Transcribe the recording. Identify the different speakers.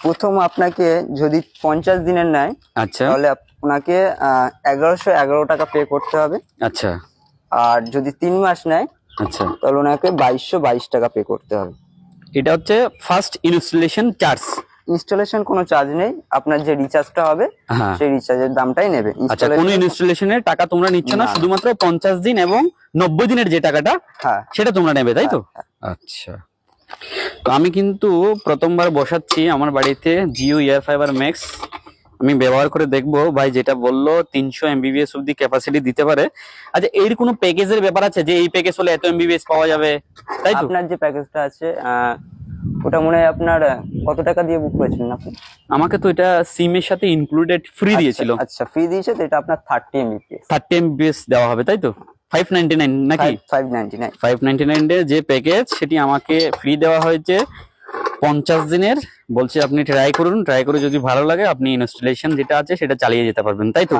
Speaker 1: প্রথম আপনাকে যদি 50 দিনের নেয়
Speaker 2: আচ্ছা
Speaker 1: তাহলে আপনাকে 1111 টাকা পে করতে হবে।
Speaker 2: আচ্ছা
Speaker 1: আর যদি 3 মাস নেয়
Speaker 2: আচ্ছা,
Speaker 1: তাহলে ওনাকে 2222 টাকা পে করতে হবে।
Speaker 2: এটা হচ্ছে ফার্স্ট ইনস্টলেশন চার্জ।
Speaker 1: ইনস্টলেশন কোনো চার্জ নেই, আপনার যে রিচার্জটা হবে
Speaker 2: হ্যাঁ
Speaker 1: সেই রিচার্জের দামটাই নেবে।
Speaker 2: আচ্ছা, কোনো ইনস্টলেশনের টাকা তোমরা নিচ্ছ না,
Speaker 1: না।
Speaker 2: শুধুমাত্র 50 দিন এবং 90 দিনের যে টাকাটা
Speaker 1: হ্যাঁ
Speaker 2: সেটা তোমরা নেবে, তাই তো?
Speaker 1: হ্যাঁ,
Speaker 2: আচ্ছা, তো আমি কিন্তু প্রথমবার বসাচ্ছি আমার বাড়িতে জিও এয়ার ফাইবার ম্যাক্স। আমি ব্যবহার করে দেখবো। ভাই যেটা বললো 300 MBPS অব্দি ক্যাপাসিটি দিতে পারে। আচ্ছা, এর কোনো প্যাকেজের ব্যাপার আছে যে এই প্যাকেজ হলে এত MBPS পাওয়া যাবে, তাই তো?
Speaker 1: আপনার যে প্যাকেজটা আছে ওটা মনে হয় আপনার কত টাকা দিয়ে বুক করেছিলেন আপনি?
Speaker 2: আমাকে তো এটা সিমের সাথে ইনক্লুডেড ফ্রি দিয়েছিল।
Speaker 1: আচ্ছা, ফ্রি দিয়েছে তো এটা আপনার 30 MBPS
Speaker 2: 30 MBPS দেওয়া হবে, তাই তো? 599 নাকি?
Speaker 1: 599।
Speaker 2: 599 এর যে প্যাকেজ সেটি আমাকে ফ্রি দেওয়া হয়েছে 50 দিনের। বলছে আপনি ট্রাই করুন, ট্রাই করে যদি ভালো লাগে আপনি ইনস্টলেশন যেটা আছে সেটা চালিয়ে যেতে পারবেন, তাই তো?